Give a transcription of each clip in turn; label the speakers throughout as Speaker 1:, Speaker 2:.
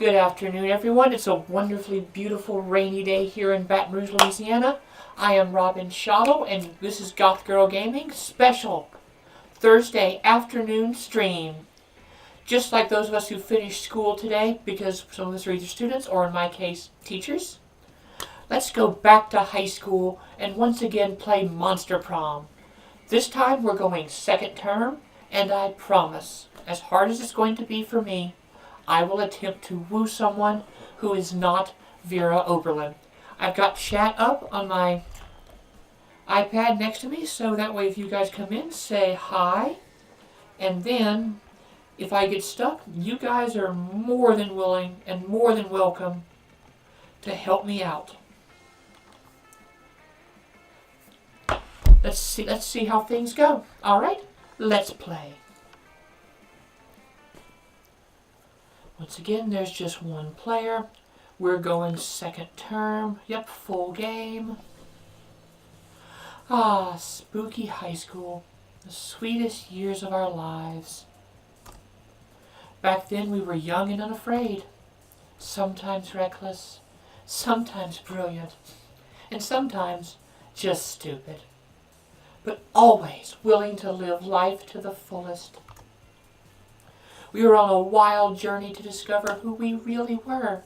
Speaker 1: Good afternoon, everyone. It's a wonderfully beautiful rainy day here in Baton Rouge, Louisiana. I am Robin Shottle, and this is Goth Girl Gaming special Thursday afternoon stream. Just like those of us who finished school today, because some of us are either students or, in my case, teachers, let's go back to high school and once again play Monster Prom. This time we're going second term, and I promise, as hard as it's going to be for me, I will attempt to woo someone who is not Vera Oberlin. I've got chat up on my iPad next to me, so that way if you guys come in, say hi. And then, if I get stuck, you guys are more than willing and more than welcome to help me out. Let's see how things go. Alright, let's play. Once again, there's just one player. We're going second term. Yep, full game. Ah, spooky high school. The sweetest years of our lives. Back then we were young and unafraid. Sometimes reckless. Sometimes brilliant. And sometimes just stupid. But always willing to live life to the fullest. We were on a wild journey to discover who we really were.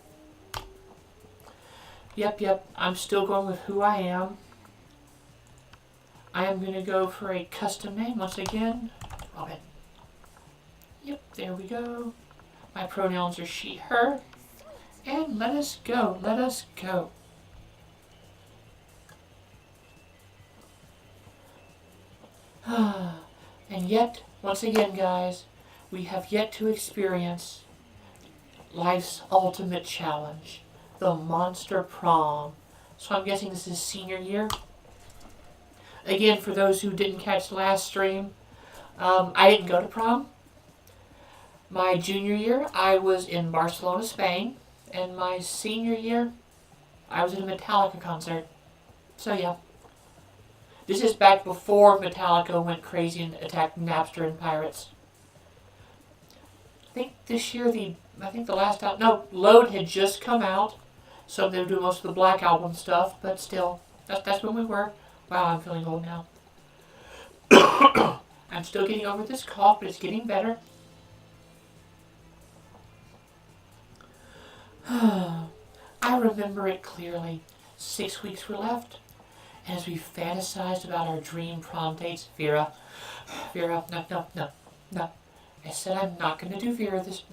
Speaker 1: Yep, I'm still going with who I am. I am going to go for a custom name once again. Robin. Yep, there we go. My pronouns are she, her. And let us go, let us go. And yet, once again, guys, we have yet to experience life's ultimate challenge, the Monster Prom. So I'm guessing this is senior year. Again, for those who didn't catch the last stream, I didn't go to prom. My junior year, I was in Barcelona, Spain. And my senior year, I was at a Metallica concert. So yeah. This is back before Metallica went crazy and attacked Napster and pirates. I think this year Load had just come out, so they were doing most of the Black Album stuff, but still, that's when we were. Wow, I'm feeling old now. I'm still getting over this cough, but it's getting better. I remember it clearly. 6 weeks were left, and as we fantasized about our dream prom dates, Vera, no. I said I'm not going to do Vera this...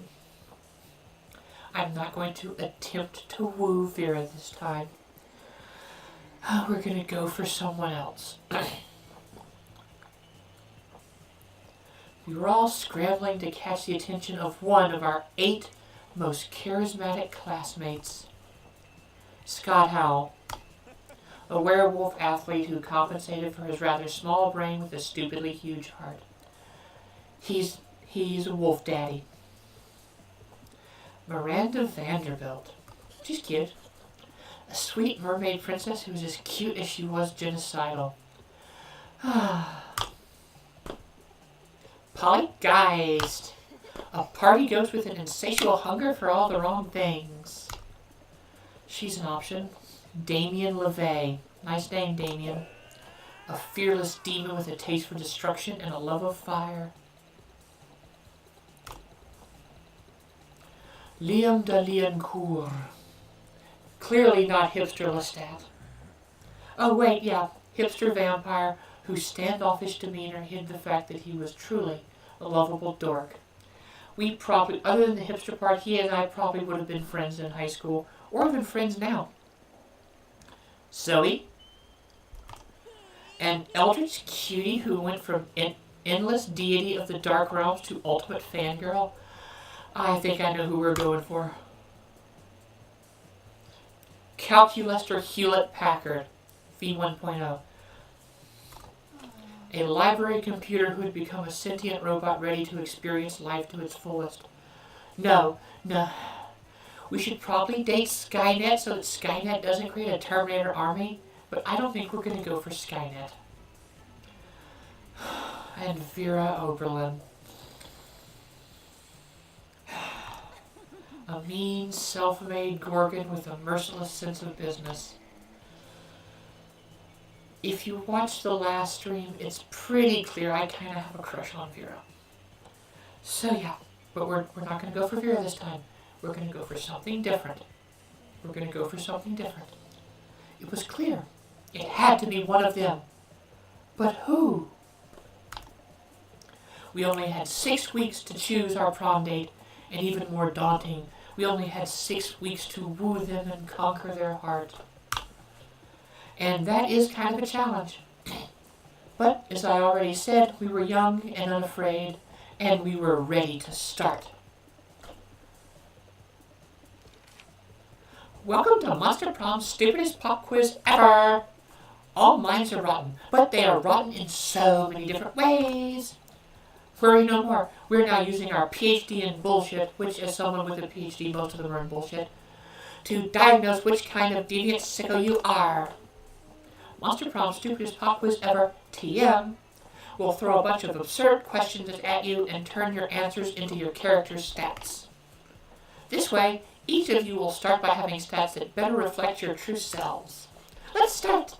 Speaker 1: I'm not going to attempt to woo Vera this time. We're going to go for someone else. We were all scrambling to catch the attention of one of our 8 most charismatic classmates. Scott Howell, a werewolf athlete who compensated for his rather small brain with a stupidly huge heart. He's a wolf daddy. Miranda Vanderbilt. She's cute. A sweet mermaid princess who was as cute as she was genocidal. Polygeist. A party ghost with an insatiable hunger for all the wrong things. She's an option. Damien LeVay. Nice name, Damien. A fearless demon with a taste for destruction and a love of fire. Liam de Liancourt. Clearly not hipster Lestat. Oh wait, yeah, hipster vampire whose standoffish demeanor hid the fact that he was truly a lovable dork. We probably, other than the hipster part, he and I probably would have been friends in high school, or even friends now. Zoe. An eldritch cutie who went from endless deity of the dark realms to ultimate fangirl. I think I know who we're going for. Calculester Hewlett-Packard, V1.0. A library computer who had become a sentient robot ready to experience life to its fullest. No. We should probably date Skynet so that Skynet doesn't create a Terminator army, but I don't think we're going to go for Skynet. And Vera Oberlin. A mean, self-made Gorgon with a merciless sense of business. If you watch the last stream, it's pretty clear I kind of have a crush on Vera. So yeah, but we're not going to go for Vera this time. We're going to go for something different. We're going to go for something different. It was clear. It had to be one of them. But who? We only had 6 weeks to choose our prom date, and even more daunting, we only had 6 weeks to woo them and conquer their heart. And that is kind of a challenge. But, as I already said, we were young and unafraid, and we were ready to start. Welcome to Monster Prom's stupidest pop quiz ever! All minds are rotten, but they are rotten in so many different ways. Worry no more. We're now using our PhD in bullshit, which as someone with a PhD, most of them are in bullshit, to diagnose which kind of deviant sicko you are. Monster Prom's stupidest pop quiz ever, TM, will throw a bunch of absurd questions at you and turn your answers into your character's stats. This way, each of you will start by having stats that better reflect your true selves. Let's start!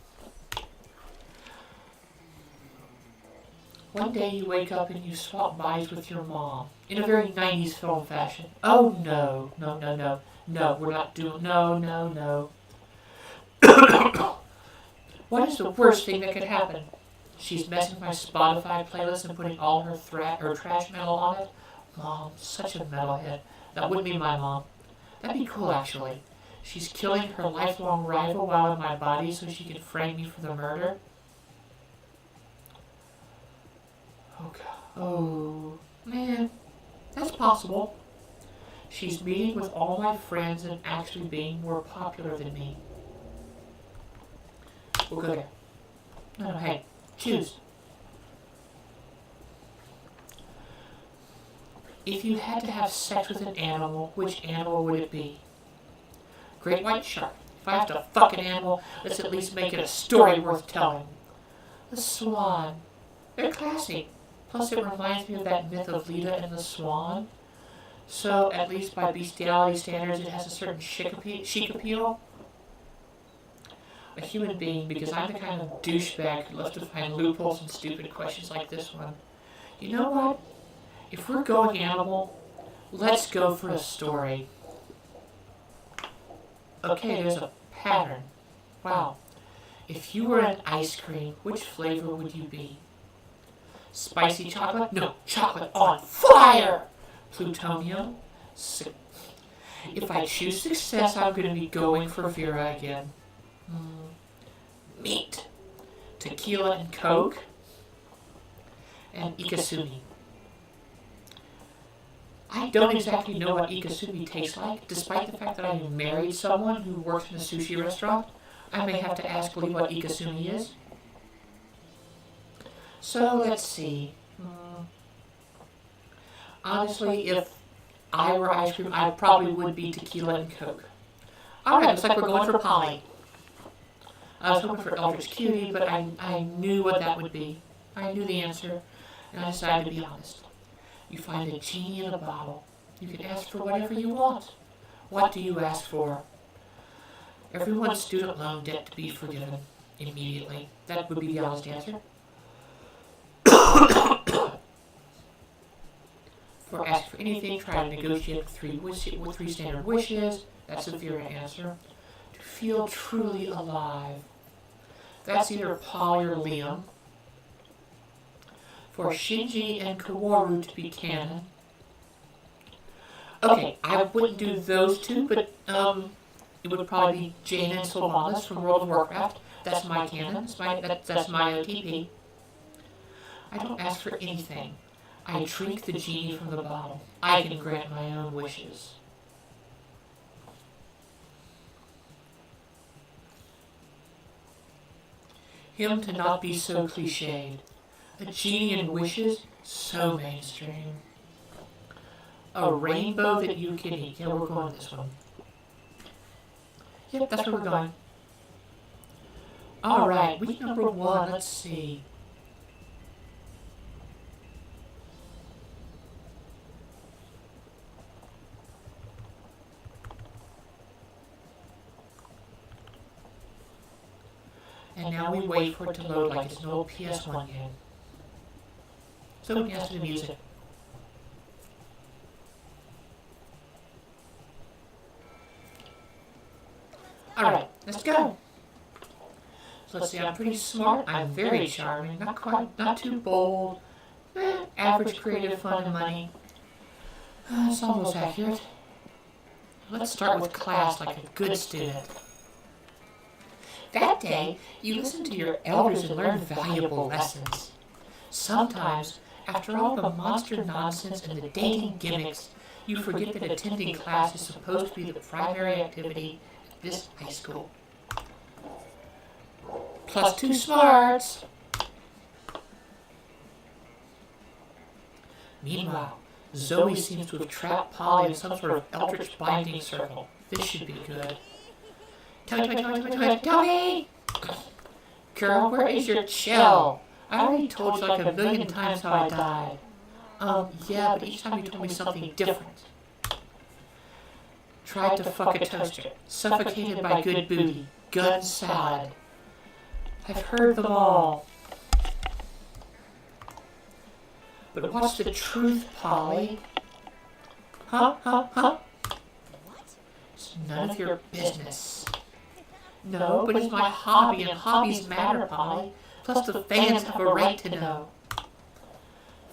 Speaker 1: One day you wake up and you swap bodies with your mom, in a very 90s film fashion. Oh no, no, we're not doing, no. What is the worst thing that could happen? She's messing with my Spotify playlist and putting all her trash metal on it? Mom, such a metalhead. That wouldn't be my mom. That'd be cool, actually. She's killing her lifelong rival while in my body so she can frame me for the murder? Oh, God. Oh, man. That's possible. She's meeting with all my friends and actually being more popular than me. We'll go there. No, hey, choose. If you had to have sex with an animal, which animal would it be? Great white shark. If I have to fuck an animal, let's at least make it a story worth telling. The swan. They're classy. Plus it reminds me of that myth of Leda and the swan. So, at least by bestiality standards, it has a certain chic appeal. A human being, because I'm the kind of douchebag who loves to find loopholes in stupid questions like this one. You know what? If we're going animal, let's go for a story. Okay, there's a pattern. Wow. If you were an ice cream, which flavor would you be? Spicy chocolate? No, chocolate on fire! Plutonium? If I choose success, I'm going to be going for Vera again. Meat. Tequila and Coke. And ikasumi. I don't exactly know what ikasumi tastes like, despite the fact that I married someone who works in a sushi restaurant. I may have to ask Lee what ikasumi is. So, let's see. Honestly, if I were ice cream, I probably would be tequila and Coke. Alright, looks like we're going for Polly. I was hoping for Eldritch Cutie, but I knew what that would be. I knew the answer, and I decided to be honest. You find a genie in a bottle. You can ask for whatever you want. What do you ask for? Everyone's student loan debt to be forgiven immediately. That would be the honest answer. For ask for anything, try to negotiate with 3 standard wishes. That's a Vera answer. To feel truly alive. That's either Polly or Liam. For Shinji and Kaworu to be canon. Okay, I wouldn't do those two, but it would probably be Jaina and Sylvanas from World of Warcraft. That's my canon. That's my OTP. I don't ask for anything. I drink the genie from the bottle. I can grant my own wishes. Him to not be so cliched. A genie and wishes, so mainstream. A rainbow that you can eat. Yeah, we're going this one. Yep, that's where we're going. Alright, week number 1, let's see. And now we wait for it to load like it's an old PS1 game. So we dance to the music. Alright, let's go. So let's see, I'm pretty smart, I'm very charming, not too bold, average creative fun and money. It's almost accurate. Let's start with class like a good student. That day, you listened to your elders and learned valuable lessons. Sometimes, after all the monster nonsense and the dating gimmicks, you forget that attending class is supposed to be the primary activity at this high school. Plus 2 smarts! Meanwhile, Zoe seems to have trapped Polly in some sort of eldritch binding circle. This should be good. Tell me! Girl, where is your chill? I already told you like a million times how I died. Yeah, but each time you told me something different. Tried to fuck a toaster. Suffocated by good booty. Gun salad. I've heard them all. But what's the truth, Polly? Huh? It's none of your business. No, but it's my hobby, and hobbies matter, Polly. Plus the fans have a right to know.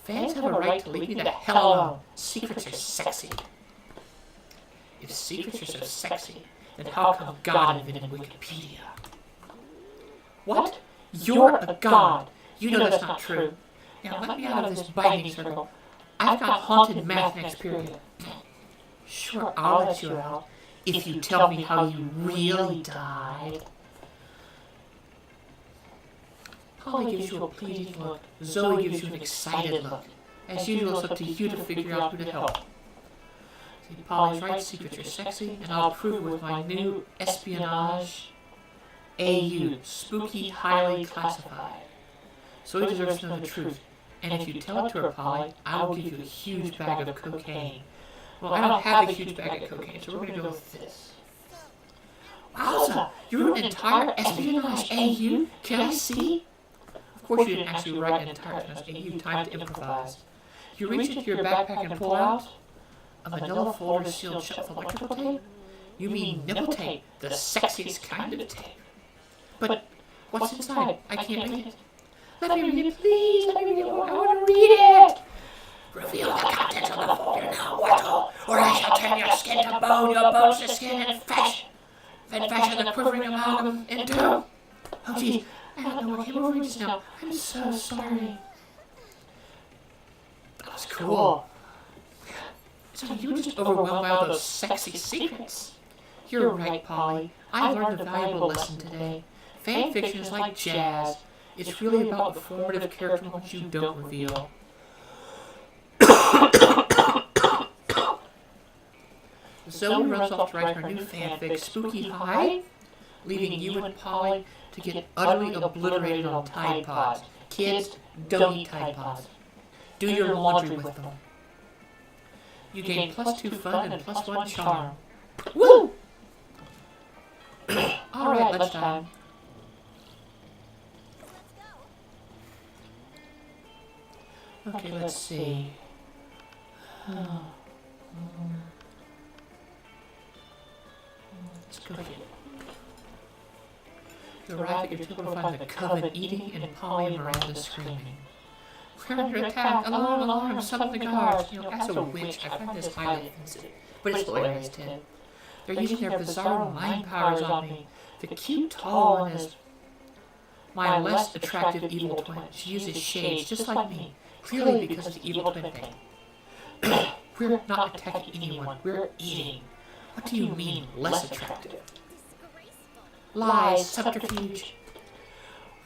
Speaker 1: Fans have a right to leave me the hell alone. Secrets are sexy. If secrets are so sexy, then how come God invented Wikipedia? What? You're a god. You know that's not true. Now let me out of this binding circle. I've got haunted math next period. Sure, I'll let you out. If you tell me how you really died. Polly gives you a pleading look. Zoe gives you an excited look. As usual, it's up to you to figure out who to help. See, Polly's right, secrets are sexy, and I'll prove it with my new espionage AU, spooky, highly classified. Zoe deserves to know the truth, and if you tell it to her, Polly, I will give you a huge bag of cocaine. Well, I don't have a huge bag of cocaine, so we're going to go with this. Wowza! You wrote an entire espionage AU? Can I see? Of course you didn't actually write an entire espionage AU, time to improvise. You reach into your backpack and pull out a manila folder sealed shut with electrical tape? You mean nipple tape, the sexiest kind of tape. But what's inside? I can't read it. Let me read it, please. Let me read it. I want to read it. Reveal the contents of the folder now, Wettle, or I shall turn your skin to bone, your bones to skin, and fashion the quivering amalgam into... Oh, geez, I don't know what came over me just now. I'm so sorry. That was cool. So you were just overwhelmed by all those sexy secrets. You're right, Polly. I learned a valuable lesson today. Fan fiction is like jazz. It's really about the formative character moments you don't reveal. Zoe runs off to write her new fanfic, Spooky High, leaving you and Polly to get utterly obliterated on Tide Pods. Kids, don't eat Tide Pods. Do your laundry with them. You gain +2 fun and +1 charm. Woo! Alright, lunchtime. Okay, let's see. Let's go get it. You arrive at your table to find the coven eating and Polly and Miranda screaming. We're under attack! Alarm, alarm! Summon the guards! You know, as a witch, I find this highly offensive. But it's hilarious, Tim. They're using their bizarre mind powers on me. The cute, tall one is my less attractive evil twin. She uses shades just like me. Clearly because of the evil twin thing. We're not attacking anyone. We're eating. What do you mean, less attractive? Lies, subterfuge.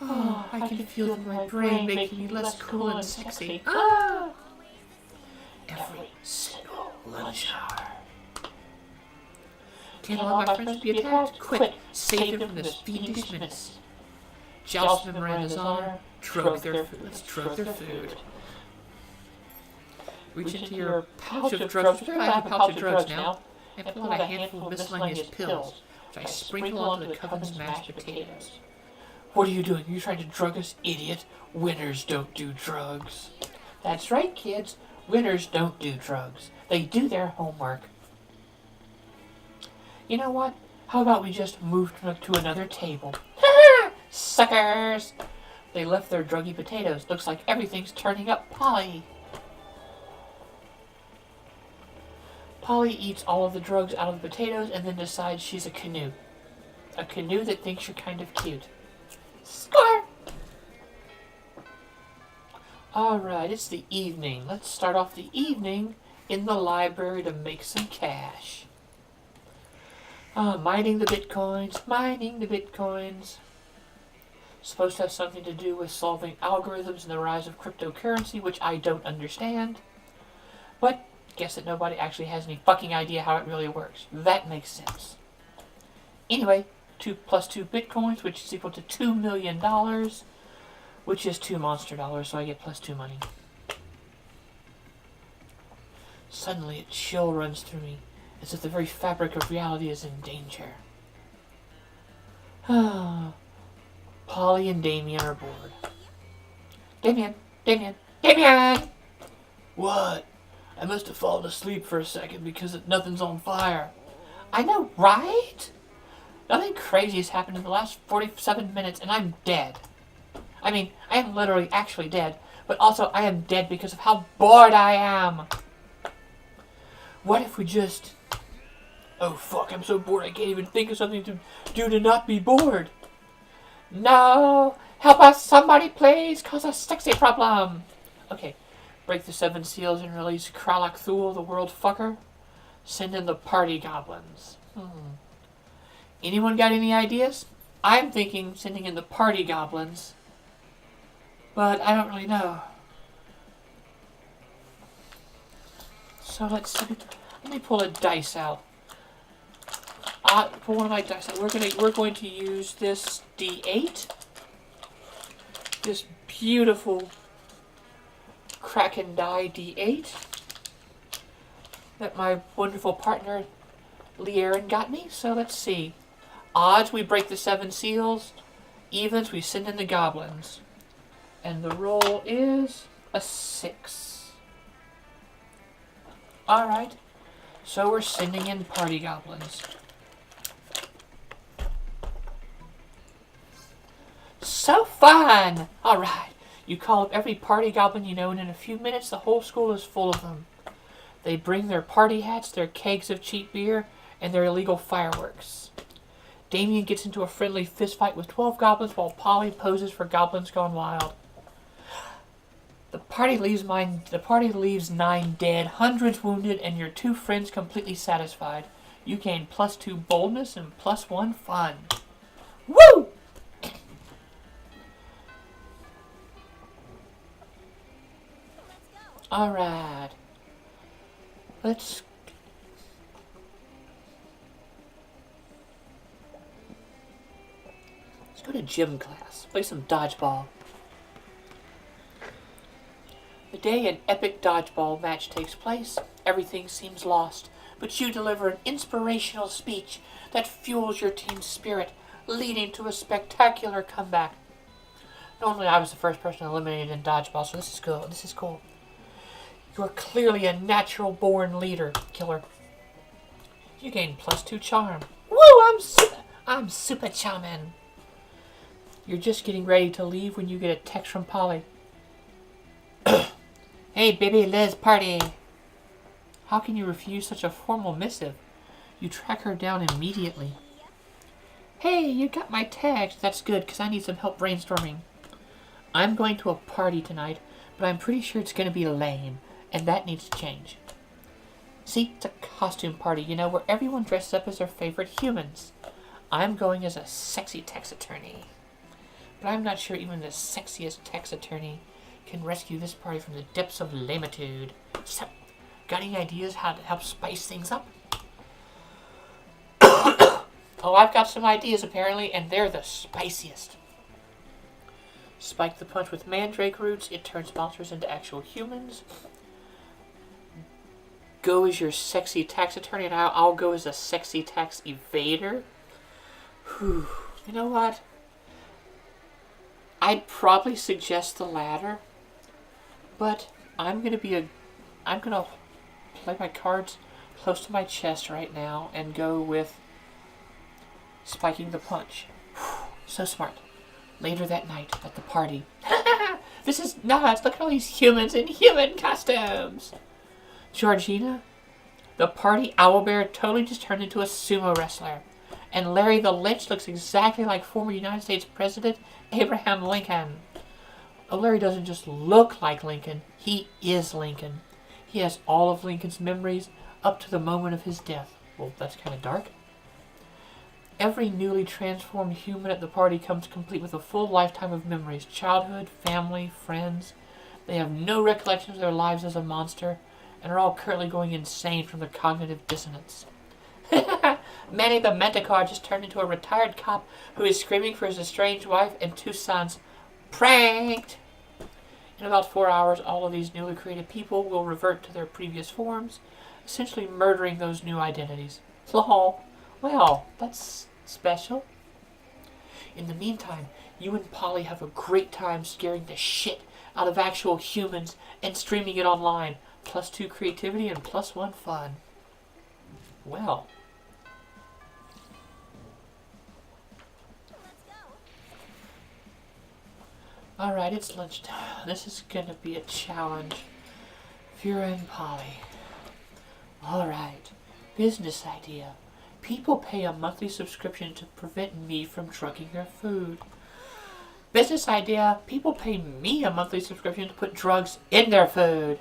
Speaker 1: Oh, I can feel it in my brain making me less cool and sexy. Ah! Every single lunch hour. Can't allow my friends to be attacked. Quick, save them from this fiendish menace. Joust in Miranda's honor. Drogue their food. Let's drogue their food. Reach into your pouch of drugs. I have a pouch of drugs now. And pull out a handful of miscellaneous pills, which I sprinkle onto the coven's mashed potatoes. What are you doing? You're trying to drug us, idiot. Winners don't do drugs. That's right, kids. Winners don't do drugs. They do their homework. You know what? How about we just move to another table? Suckers! They left their druggy potatoes. Looks like everything's turning up Polly. Polly eats all of the drugs out of the potatoes and then decides she's a canoe. A canoe that thinks you're kind of cute. Score! Alright, it's the evening. Let's start off the evening in the library to make some cash. Mining the bitcoins, mining the bitcoins. Supposed to have something to do with solving algorithms and the rise of cryptocurrency, which I don't understand. But guess that nobody actually has any fucking idea how it really works. That makes sense. Anyway, 2 plus 2 bitcoins, which is equal to $2 million, which is 2 monster dollars, so I get plus 2 money. Suddenly a chill runs through me, as if the very fabric of reality is in danger. Polly and Damien are bored. Damien! What? I must have fallen asleep for a second because nothing's on fire. I know, right? Nothing crazy has happened in the last 47 minutes and I'm dead. I mean, I am literally actually dead, but also I am dead because of how bored I am. What if we just... Oh fuck, I'm so bored I can't even think of something to do to not be bored. No! Help us, somebody please, cause a sexy problem. Okay, break the 7 seals and release Kralak Thule, the world fucker. Send in the party goblins. Anyone got any ideas? I'm thinking sending in the party goblins, but I don't really know. So let's see. Let me pull a dice out. Pull one of my dice out. We're going to use this D8. This beautiful Kraken die D8 that my wonderful partner Leerin got me. So let's see. Odds, we break the 7 seals. Evens, we send in the goblins. And the roll is a 6. Alright. So we're sending in party goblins. So fun! Alright. You call up every party goblin you know, and in a few minutes the whole school is full of them. They bring their party hats, their kegs of cheap beer, and their illegal fireworks. Damien gets into a friendly fistfight with 12 goblins while Polly poses for Goblins Gone Wild. The party leaves 9 dead, hundreds wounded, and your 2 friends completely satisfied. You gain plus 2 boldness and plus 1 fun. Woo! Alright. Let's go to gym class. Play some dodgeball. The day an epic dodgeball match takes place, everything seems lost, but you deliver an inspirational speech that fuels your team's spirit, leading to a spectacular comeback. Normally I was the first person eliminated in dodgeball, so this is cool. You're clearly a natural-born leader, killer. You gain plus 2 charm. Woo! I'm super charming. You're just getting ready to leave when you get a text from Polly. Hey, baby, Liz, party. How can you refuse such a formal missive? You track her down immediately. Hey, you got my text. That's good, because I need some help brainstorming. I'm going to a party tonight, but I'm pretty sure it's going to be lame, and that needs to change. See, it's a costume party, you know, where everyone dresses up as their favorite humans. I'm going as a sexy tax attorney. But I'm not sure even the sexiest tax attorney can rescue this party from the depths of lamitude. So, got any ideas how to help spice things up? Oh, I've got some ideas apparently, and they're the spiciest. Spike the punch with mandrake roots. It turns monsters into actual humans. Go as your sexy tax attorney, and I'll go as a sexy tax evader. Whew. You know what? I'd probably suggest the latter, but I'm gonna play my cards close to my chest right now and go with spiking the punch. So smart. Later that night at the party. This is nuts. Look at all these humans in human costumes. Georgina, the party owlbear totally just turned into a sumo wrestler. And Larry the Lynch looks exactly like former United States President Abraham Lincoln. Oh, Larry doesn't just look like Lincoln. He is Lincoln. He has all of Lincoln's memories up to the moment of his death. Well, that's kind of dark. Every newly transformed human at the party comes complete with a full lifetime of memories. Childhood, family, friends. They have no recollection of their lives as a monster and are all currently going insane from the cognitive dissonance. Manny the Manticore just turned into a retired cop who is screaming for his estranged wife and 2 sons. Pranked! In about 4 hours, all of these newly created people will revert to their previous forms, essentially murdering those new identities. Lol. Well, that's special. In the meantime, you and Polly have a great time scaring the shit out of actual humans and streaming it online. +2 creativity and +1 fun. Well. Alright, it's lunchtime. This is gonna be a challenge. Vera and Polly. Alright. Business idea. People pay a monthly subscription to prevent me from drugging their food. Business idea. People pay me a monthly subscription to put drugs in their food.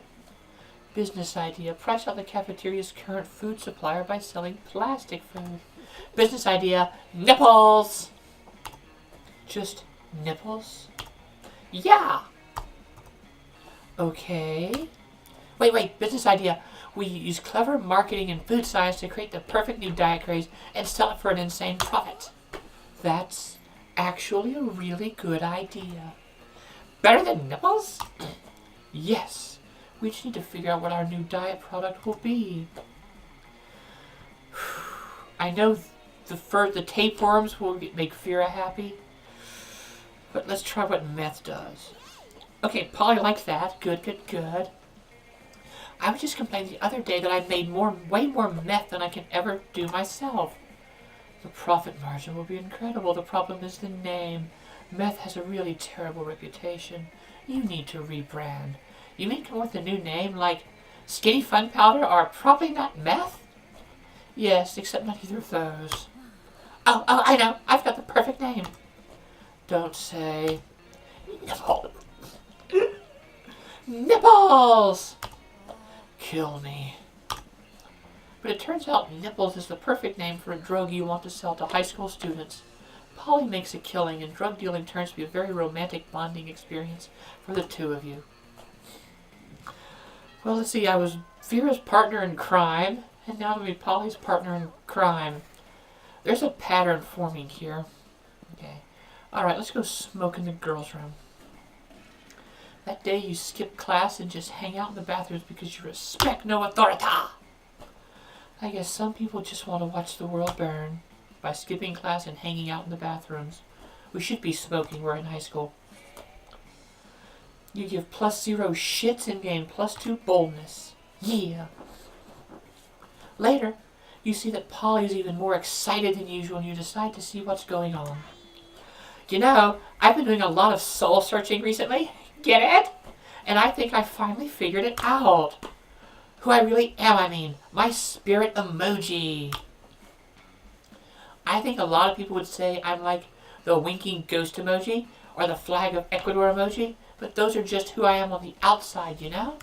Speaker 1: Business idea. Price out the cafeteria's current food supplier by selling plastic food. Business idea. Nipples. Just nipples? Yeah. Okay. Wait. Business idea. We use clever marketing and food science to create the perfect new diet craze and sell it for an insane profit. That's actually a really good idea. Better than nipples? Yes. We just need to figure out what our new diet product will be. I know the tapeworms will make Vera happy, but let's try what meth does. Okay, Polly likes that. Good. I was just complaining the other day that I made way more meth than I can ever do myself. The profit margin will be incredible. The problem is the name. Meth has a really terrible reputation. You need to rebrand. You mean come up with a new name like Skinny Fun Powder or Probably Not Meth? Yes, except not either of those. Oh, I know. I've got the perfect name. Don't say. Nipples! Kill me. But it turns out nipples is the perfect name for a drug you want to sell to high school students. Polly makes a killing, and drug dealing turns to be a very romantic bonding experience for the two of you. Well, let's see. I was Vera's partner in crime, and now I'm going to be Polly's partner in crime. There's a pattern forming here. Okay. Alright, let's go smoke in the girls' room. That day you skip class and just hang out in the bathrooms because you respect no authority. I guess some people just want to watch the world burn by skipping class and hanging out in the bathrooms. We should be smoking. We're in high school. You give +0 shits and gain +2 boldness. Yeah. Later, you see that Polly is even more excited than usual and you decide to see what's going on. You know, I've been doing a lot of soul searching recently. Get it? And I think I finally figured it out. Who I really am, my spirit emoji. I think a lot of people would say I'm like the winking ghost emoji or the flag of Ecuador emoji, but those are just who I am on the outside, you know?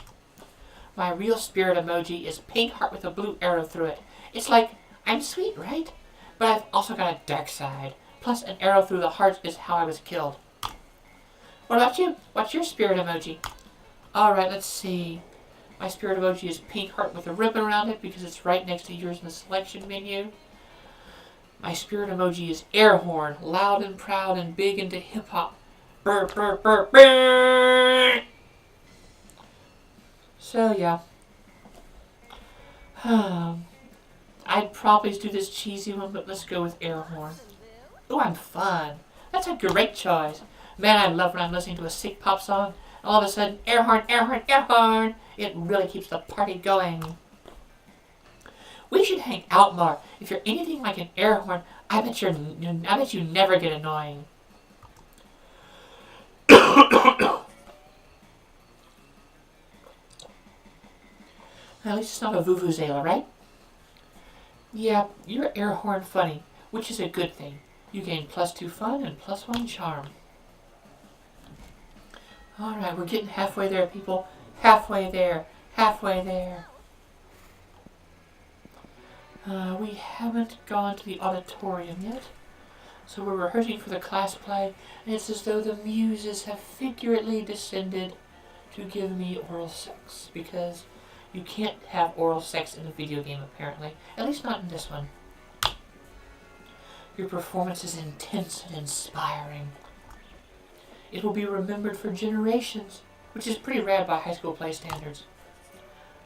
Speaker 1: My real spirit emoji is pink heart with a blue arrow through it. It's like, I'm sweet, right? But I've also got a dark side. Plus, an arrow through the heart is how I was killed. What about you? What's your spirit emoji? Alright, let's see. My spirit emoji is pink heart with a ribbon around it because it's right next to yours in the selection menu. My spirit emoji is air horn, loud and proud and big into hip-hop. Burr, burr, burr, burr. So, yeah. I'd probably do this cheesy one, but let's go with air horn. Oh, I'm fun. That's a great choice. Man, I love when I'm listening to a sick pop song. All of a sudden, air horn, air horn, air horn. It really keeps the party going. We should hang out more. If you're anything like an air horn, I bet you never get annoying. At least it's not a vuvuzela, right? Yeah, you're air horn funny, which is a good thing. You gain +2 fun and +1 charm. Alright, we're getting halfway there, people. Halfway there. Halfway there. We haven't gone to the auditorium yet. So we're rehearsing for the class play, and it's as though the muses have figuratively descended to give me oral sex, because you can't have oral sex in a video game, apparently. At least not in this one. Your performance is intense and inspiring. It will be remembered for generations, which is pretty rad by high school play standards.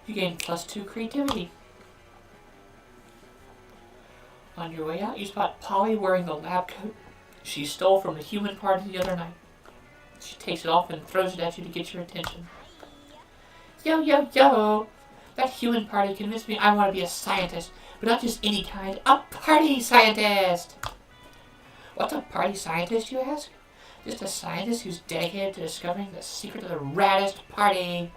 Speaker 1: You gain +2 creativity. On your way out, you spot Polly wearing the lab coat she stole from the human party the other night. She takes it off and throws it at you to get your attention. Yo, yo, yo! That human party convinced me I want to be a scientist, but not just any kind, a party scientist! What's a party scientist, you ask? Just a scientist who's dedicated to discovering the secret of the raddest party.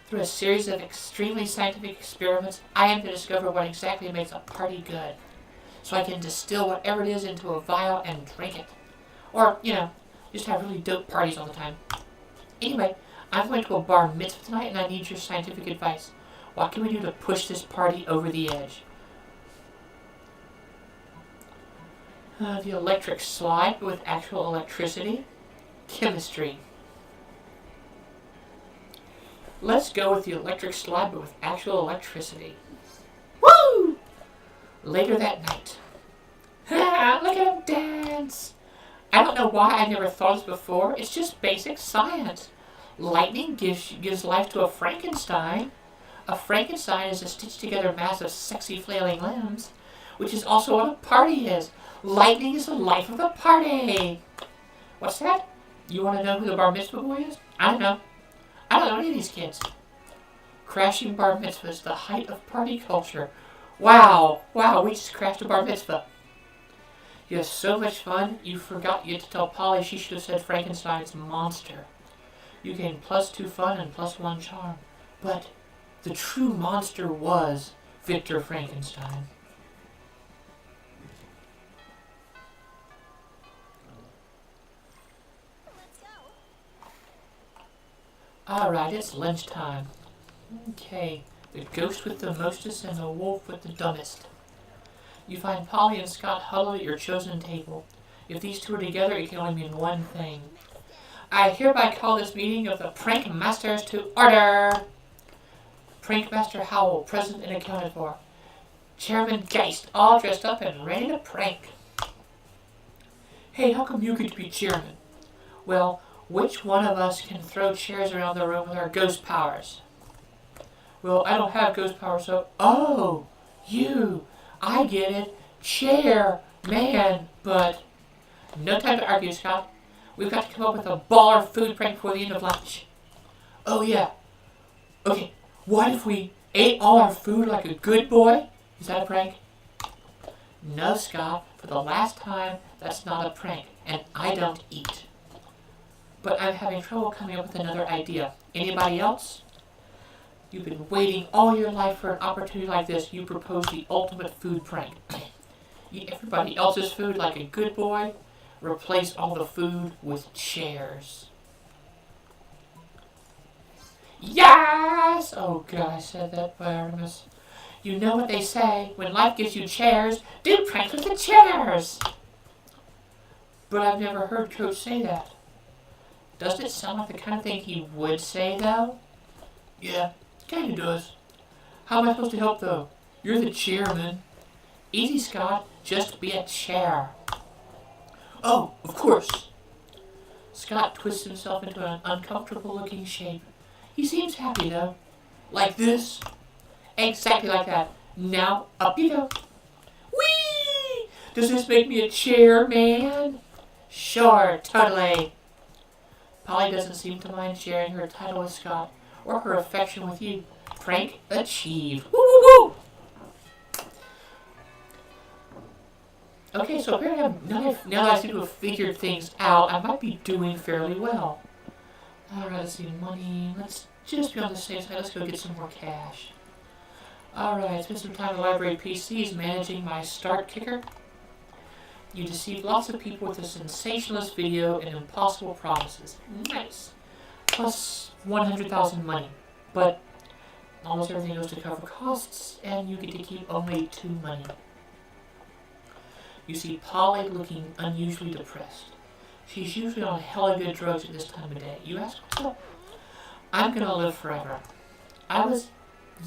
Speaker 1: Through a series of extremely scientific experiments, I aim to discover what exactly makes a party good, so I can distill whatever it is into a vial and drink it. Or, just have really dope parties all the time. Anyway, I'm going to a bar mitzvah tonight, and I need your scientific advice. What can we do to push this party over the edge? The electric slide with actual electricity. Chemistry. Let's go with the electric slide, but with actual electricity. Woo! Later that night. Look at him dance! I don't know why I never thought of this before. It's just basic science. Lightning gives life to a Frankenstein. A Frankenstein is a stitched together mass of sexy flailing limbs, which is also what a party is. Lightning is the life of the party. What's that? You want to know who the bar mitzvah boy is? I don't know. I don't know any of these kids. Crashing bar mitzvahs, the height of party culture. Wow, we just crashed a bar mitzvah. You have so much fun, you forgot yet to tell Polly she should have said Frankenstein's monster. You gain +2 fun and +1 charm. But the true monster was Victor Frankenstein. Alright, it's lunchtime. Okay, the ghost with the mostest and the wolf with the dumbest. You find Polly and Scott huddled at your chosen table. If these two are together, it can only mean one thing. I hereby call this meeting of the Prank Masters to order. Prank Master Howell, present and accounted for. Chairman Geist, all dressed up and ready to prank. Hey, how come you get to be chairman? Well, which one of us can throw chairs around the room with our ghost powers? Well, I don't have ghost powers, so... Oh, you! I get it. Chair, man, but... No time to argue, Scott. We've got to come up with a baller food prank before the end of lunch. Oh, yeah. Okay, what if we ate all our food like a good boy? Is that a prank? No, Scott. For the last time, that's not a prank, and I don't eat. But I'm having trouble coming up with another idea. Anybody else? You've been waiting all your life for an opportunity like this. You propose the ultimate food prank. Eat everybody else's food like a good boy. Replace all the food with chairs. Yes! Oh God, I said that by Artemis. You know what they say. When life gives you chairs, do pranks with the chairs. But I've never heard Coach say that. Doesn't it sound like the kind of thing he would say, though? Yeah, kinda does. How am I supposed to help, though? You're the chairman. Easy, Scott. Just be a chair. Oh, of course. Scott twists himself into an uncomfortable-looking shape. He seems happy, though. Like this? Exactly like that. Now, up you go. Whee! Does this make me a chair, man? Sure, totally. Polly doesn't seem to mind sharing her title with Scott or her affection with you. Prank achieved. Woo woo woo! Okay, so apparently now that I seem to have figured things out, I might be doing fairly well. Alright, let's see, money. Let's just be on the safe side. Let's go get some more cash. Alright, spend some time in the library PCs managing my start kicker. You deceived lots of people with a sensationalist video and impossible promises. Nice. Plus 100,000 money. But almost everything goes to cover costs, and you get to keep only 2 money. You see Polly looking unusually depressed. She's usually on hella good drugs at this time of day. You ask herself, I'm gonna live forever. I was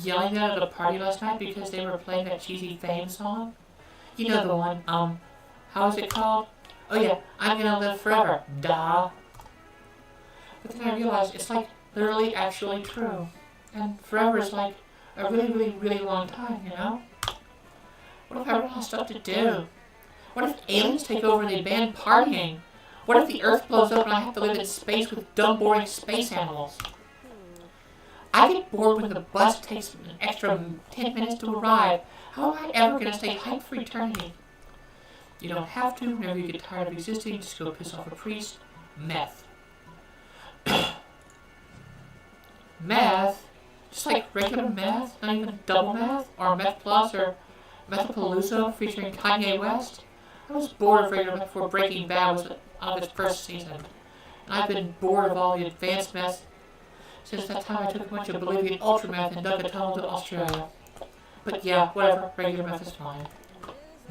Speaker 1: yelling that at a party last night because they were playing that cheesy Fame song. You know the one, how is it called? Oh yeah, I'm gonna live forever. Duh. But then I realized it's like literally actually true. And forever is like a really, really, really long time, you know? What if I run out of stuff to do? What if aliens take over and they ban partying? What if the Earth blows up and I have to live in space with dumb, boring space animals? I get bored when the bus takes an extra 10 minutes to arrive. How am I ever going to stay hyped for eternity? You don't have to. Whenever you get tired of existing, just go piss off a priest. Meth. Meth? Just like regular meth? Not even double meth? Or meth plus? Or Methapalooza featuring Kanye West? I was bored of regular meth before Breaking Bad was out of its first season. And I've been bored of all the advanced meth since that time I took a bunch of Bolivian ultra meth and dug a tunnel to Australia. But yeah, whatever, regular meth is fine.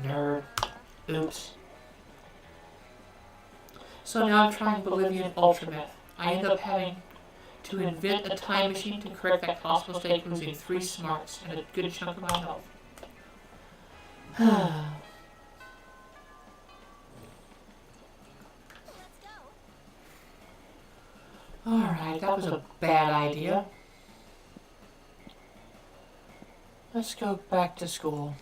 Speaker 1: Nerd. Oops. So now I'm trying Bolivian ultra meth. I end up having to invent a time machine to correct that possible mistake, losing 3 smarts and a good chunk of my health. Alright, that was a bad idea. Let's go back to school.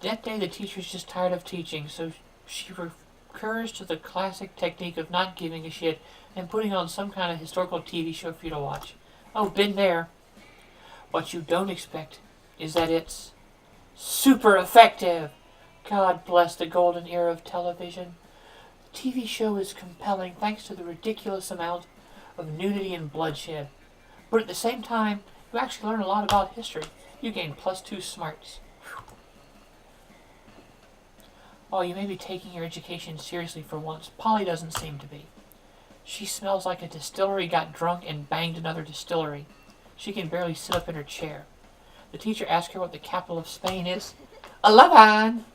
Speaker 1: That day the teacher's just tired of teaching, so she recurs to the classic technique of not giving a shit and putting on some kind of historical TV show for you to watch. Oh, been there. What you don't expect is that it's super effective. God bless the golden era of television. The TV show is compelling thanks to the ridiculous amount of nudity and bloodshed. But at the same time, you actually learn a lot about history. You gain +2 smarts. While you may be taking your education seriously for once, Polly doesn't seem to be. She smells like a distillery got drunk and banged another distillery. She can barely sit up in her chair. The teacher asks her what the capital of Spain is. 11!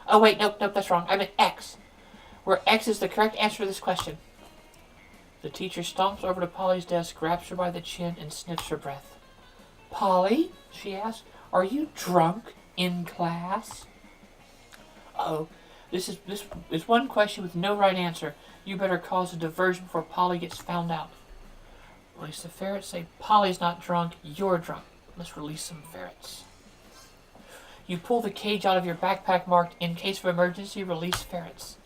Speaker 1: Oh wait, nope, that's wrong. I meant X. Where X is the correct answer to this question. The teacher stomps over to Polly's desk, grabs her by the chin, and sniffs her breath. Polly, she asks, are you drunk in class? Uh-oh. This is one question with no right answer. You better cause a diversion before Polly gets found out. Release the ferrets. Say, Polly's not drunk, you're drunk. Let's release some ferrets. You pull the cage out of your backpack marked, in case of emergency, release ferrets.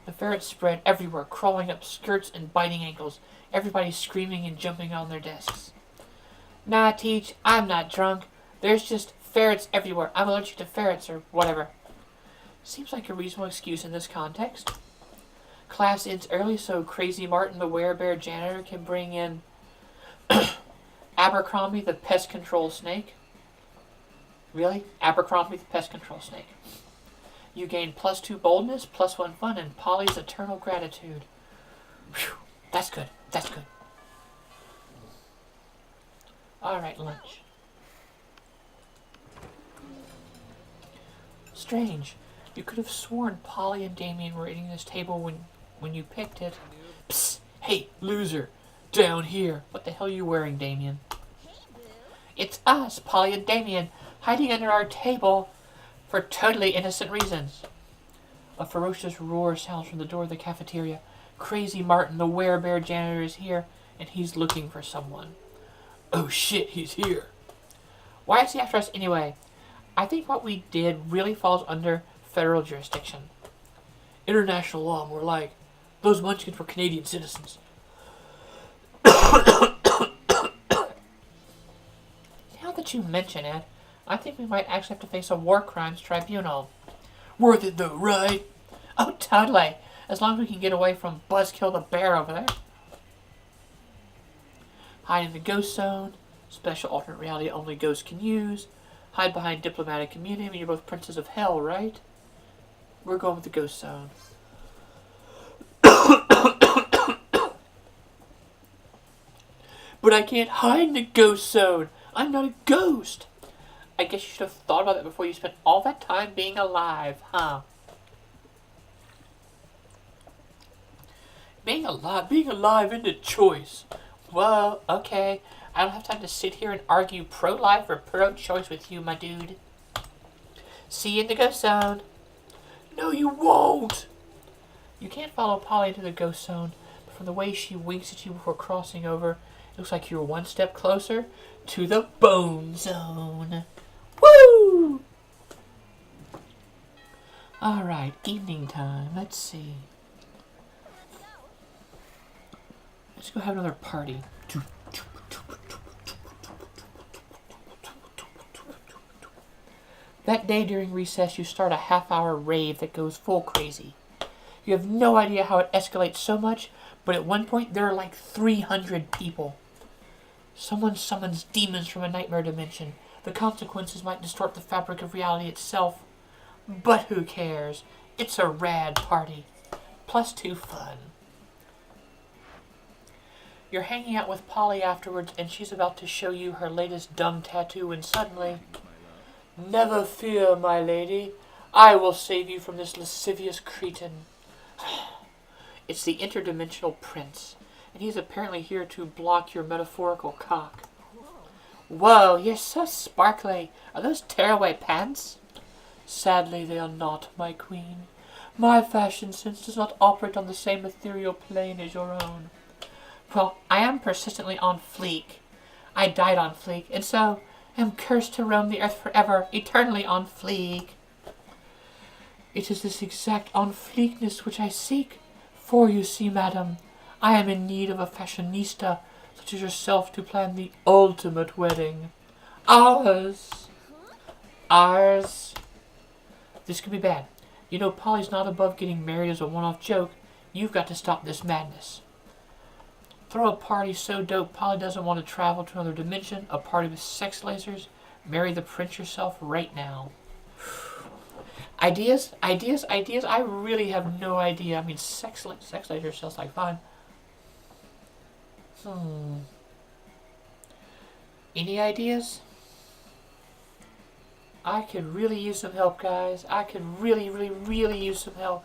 Speaker 1: The ferrets spread everywhere, crawling up skirts and biting ankles. Everybody screaming and jumping on their desks. Nah, Teach, I'm not drunk. There's just ferrets everywhere. I'm allergic to ferrets or whatever. Seems like a reasonable excuse in this context. Class ends early so Crazy Martin the werebear janitor can bring in Abercrombie the pest control snake. Really? Abercrombie the pest control snake. You gain +2 boldness, +1 fun, and Polly's eternal gratitude. Whew. That's good. That's good. Alright, lunch. Strange. You could have sworn Polly and Damien were eating this table when you picked it. Psst! Hey, loser! Down here! What the hell are you wearing, Damien? It's us, Polly and Damien, hiding under our table for totally innocent reasons. A ferocious roar sounds from the door of the cafeteria. Crazy Martin, the werebear janitor, is here, and he's looking for someone. Oh shit, he's here. Why is he after us anyway? I think what we did really falls under federal jurisdiction. International law, more like. Those munchkins were Canadian citizens. Now that you mention it, I think we might actually have to face a war crimes tribunal. Worth it though, right? Oh, totally. As long as we can get away from Buzzkill the bear over there. Hide in the ghost zone. Special alternate reality only ghosts can use. Hide behind diplomatic immunity. I mean, you're both princes of hell, right? We're going with the ghost zone. But I can't hide in the ghost zone. I'm not a ghost. I guess you should have thought about that before you spent all that time being alive, huh? Being alive isn't a choice. Well, okay. I don't have time to sit here and argue pro-life or pro-choice with you, my dude. See you in the ghost zone. No, you won't. You can't follow Polly into the ghost zone, but from the way she winks at you before crossing over, it looks like you're one step closer to the bone zone. Woo! Alright, evening time. Let's see. Let's go have another party. That day during recess, you start a half-hour rave that goes full crazy. You have no idea how it escalates so much, but at one point there are like 300 people. Someone summons demons from a nightmare dimension. The consequences might distort the fabric of reality itself. But who cares? It's a rad party. +2 fun. You're hanging out with Polly afterwards, and she's about to show you her latest dumb tattoo, and suddenly... Never fear, my lady. I will save you from this lascivious cretin. It's the interdimensional prince, and he's apparently here to block your metaphorical cock. Whoa, you're so sparkly. Are those tearaway pants? Sadly, they are not, my queen. My fashion sense does not operate on the same ethereal plane as your own. Well, I am persistently on fleek. I died on fleek, and so am cursed to roam the earth forever, eternally on fleek. It is this exact on fleekness which I seek. For you see, madam, I am in need of a fashionista such as yourself to plan the ultimate wedding. Ours. Ours. This could be bad. You know, Polly's not above getting married as a one-off joke. You've got to stop this madness. Throw a party so dope Polly doesn't want to travel to another dimension, a party with sex lasers. Marry the prince yourself right now. Ideas? I really have no idea. I mean, sex lasers sounds like fun. Any ideas? I could really use some help, guys. I could really use some help.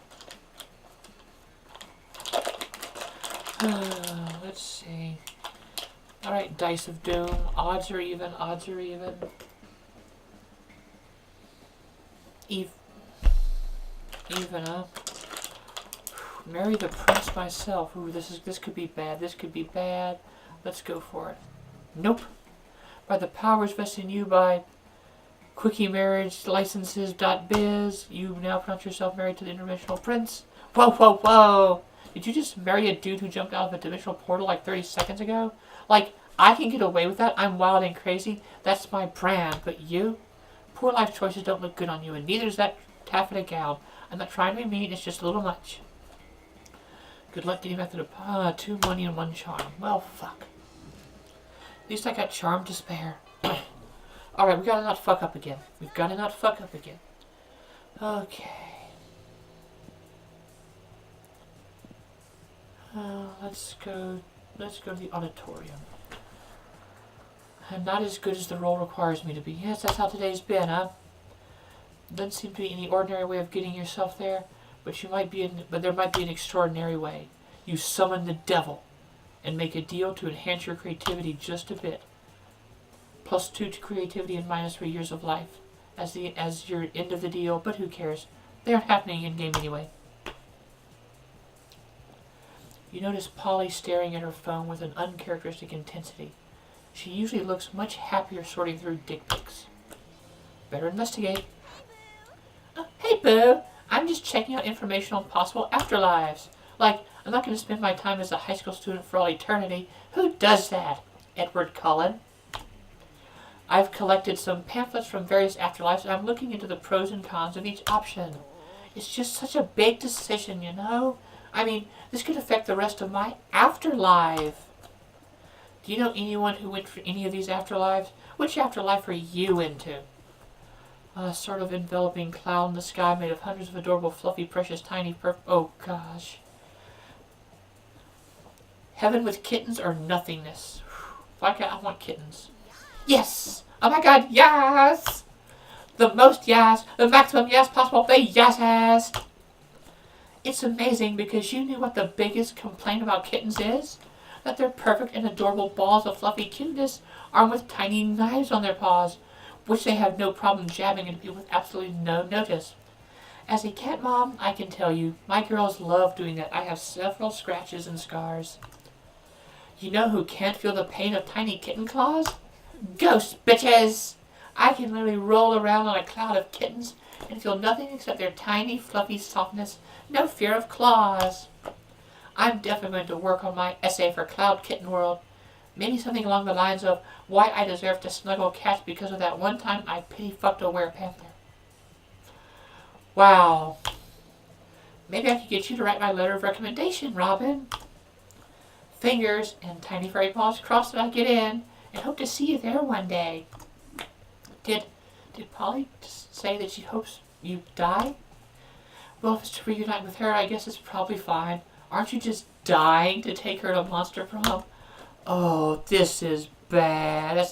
Speaker 1: Let's see. Alright, Dice of Doom. Odds are even. Even, huh? Marry the prince myself. Ooh, this could be bad. Let's go for it. Nope. By the powers vested in you by Quickie Marriage Licenses.biz, you now pronounce yourself married to the interdimensional prince. Whoa. Did you just marry a dude who jumped out of a dimensional portal like 30 seconds ago? Like, I can get away with that. I'm wild and crazy. That's my brand. But you? Poor life choices don't look good on you, and neither does that taffeta gown. I'm not trying to be mean. It's just a little much. Good luck getting back to the... 2 money and 1 charm. Well, fuck. At least I got charm to spare. Alright, we gotta not fuck up again. Okay. Let's go to the auditorium. I'm not as good as the role requires me to be. Yes, that's how today's been, huh? Doesn't seem to be any ordinary way of getting yourself there, but there might be an extraordinary way. You summon the devil and make a deal to enhance your creativity just a bit. +2 to creativity and -3 years of life as your end of the deal, but who cares? They aren't happening in game anyway. You notice Polly staring at her phone with an uncharacteristic intensity. She usually looks much happier sorting through dick pics. Better investigate. Hey, Boo. I'm just checking out information on possible afterlives. Like, I'm not going to spend my time as a high school student for all eternity. Who does that? Edward Cullen. I've collected some pamphlets from various afterlives, and I'm looking into the pros and cons of each option. It's just such a big decision, you know? I mean, this could affect the rest of my afterlife. Do you know anyone who went for any of these afterlives? Which afterlife are you into? A sort of enveloping cloud in the sky made of hundreds of adorable, fluffy, precious, tiny, oh gosh. Heaven with kittens or nothingness? I want kittens. Yes! Oh my god, yes! The most yes! The maximum yes possible, the yeses! It's amazing because you knew what the biggest complaint about kittens is? That they're perfect and adorable balls of fluffy cuteness armed with tiny knives on their paws, which they have no problem jabbing into people with absolutely no notice. As a cat mom, I can tell you, my girls love doing that. I have several scratches and scars. You know who can't feel the pain of tiny kitten claws? Ghost bitches! I can literally roll around on a cloud of kittens and feel nothing except their tiny, fluffy softness, no fear of claws. I'm definitely going to work on my essay for Cloud Kitten World. Maybe something along the lines of why I deserve to snuggle cats because of that one time I pity fucked a werepanther. Wow. Maybe I could get you to write my letter of recommendation, Robin. Fingers and tiny fairy paws crossed that I get in, and hope to see you there one day. Did Polly say that she hopes you die? Well, if it's to reunite with her, I guess it's probably fine. Aren't you just dying to take her to Monster Prom? Oh, this is bad.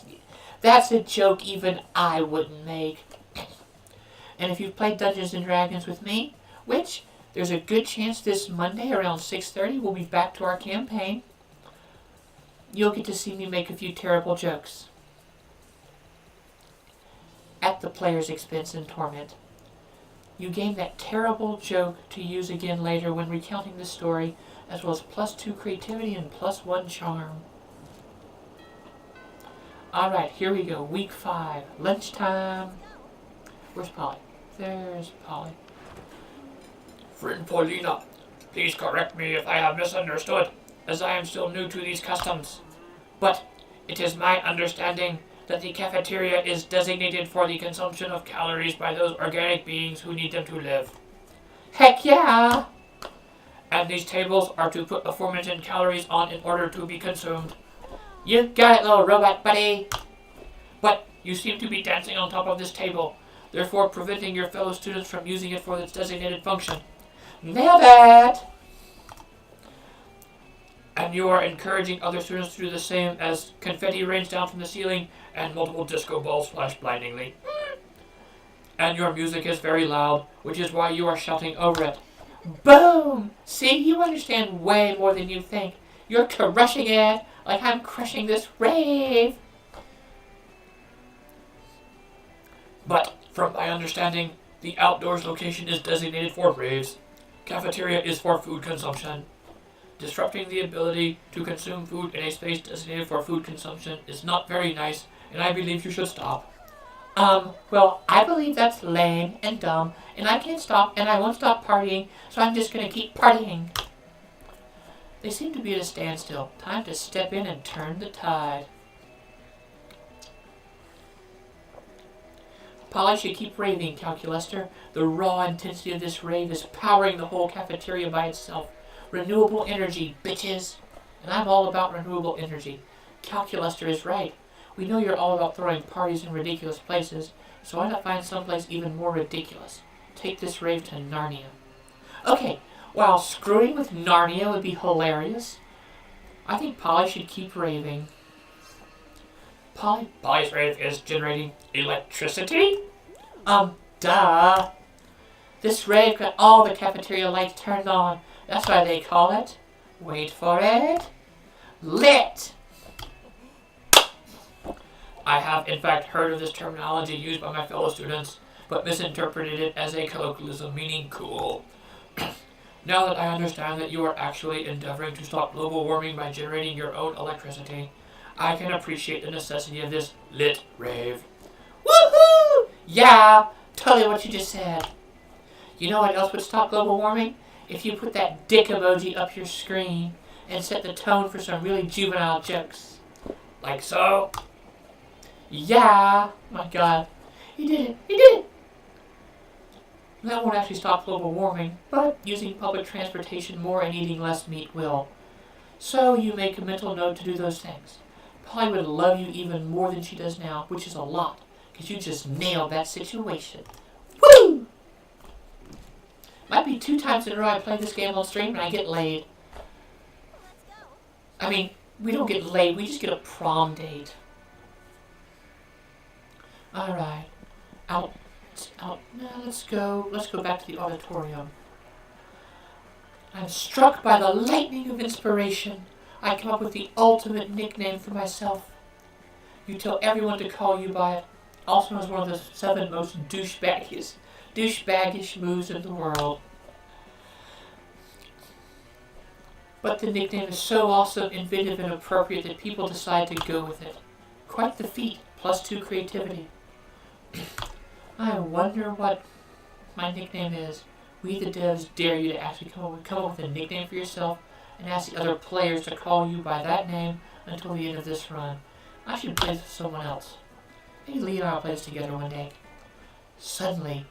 Speaker 1: That's a joke even I wouldn't make. And if you've played Dungeons & Dragons with me, which there's a good chance this Monday around 6:30 we'll be back to our campaign, you'll get to see me make a few terrible jokes. At the player's expense and torment. You gain that terrible joke to use again later when recounting the story, as well as +2 creativity and +1 charm. Alright, here we go. Week 5. Lunchtime. Where's Polly? There's Polly.
Speaker 2: Friend Paulina, please correct me if I have misunderstood, as I am still new to these customs. But it is my understanding that the cafeteria is designated for the consumption of calories by those organic beings who need them to live.
Speaker 1: Heck yeah!
Speaker 2: And these tables are to put aforementioned calories on in order to be consumed.
Speaker 1: You got it, little robot buddy.
Speaker 2: But you seem to be dancing on top of this table, therefore preventing your fellow students from using it for its designated function.
Speaker 1: Nailed it!
Speaker 2: And you are encouraging other students to do the same as confetti rains down from the ceiling and multiple disco balls flash blindingly. And your music is very loud, which is why you are shouting over it.
Speaker 1: Boom! See, you understand way more than you think. You're crushing it like I'm crushing this rave.
Speaker 2: But, from my understanding, the outdoors location is designated for raves. Cafeteria is for food consumption. Disrupting the ability to consume food in a space designated for food consumption is not very nice, and I believe you should stop.
Speaker 1: Well, I believe that's lame and dumb, and I can't stop, and I won't stop partying, so I'm just gonna keep partying. They seem to be at a standstill. Time to step in and turn the tide. Polly should keep raving, Calculester. The raw intensity of this rave is powering the whole cafeteria by itself. Renewable energy, bitches. And I'm all about renewable energy. Calculester is right. We know you're all about throwing parties in ridiculous places, so why not find someplace even more ridiculous? Take this rave to Narnia. Okay, while screwing with Narnia would be hilarious, I think Polly should keep raving.
Speaker 2: Polly's rave is generating electricity?
Speaker 1: Duh. This rave got all the cafeteria lights turned on. That's why they call it, wait for it, lit.
Speaker 2: I have in fact heard of this terminology used by my fellow students, but misinterpreted it as a colloquialism meaning cool. Now that I understand that you are actually endeavoring to stop global warming by generating your own electricity, I can appreciate the necessity of this lit rave.
Speaker 1: Woohoo! Yeah, totally what you just said. You know what else would stop global warming? If you put that dick emoji up your screen and set the tone for some really juvenile jokes. Like so. Yeah. My God. He did it. He did it. That won't actually stop global warming, but using public transportation more and eating less meat will. So you make a mental note to do those things. Polly would love you even more than she does now, which is a lot, because you just nailed that situation. Woo! Might be 2 times in a row I play this game on stream and I get laid. I mean, we don't get laid, we just get a prom date. Alright. Out. Now let's go back to the auditorium. I'm struck by the lightning of inspiration. I come up with the ultimate nickname for myself. You tell everyone to call you by it. Also known as one of the 7 most douchebaggish moves in the world. But the nickname is so awesome, inventive, and appropriate that people decide to go with it. Quite the feat, +2 creativity. I wonder what my nickname is. We the devs dare you to actually come up with a nickname for yourself and ask the other players to call you by that name until the end of this run. I should play this with someone else. Maybe Lee and I will play this together one day. Suddenly,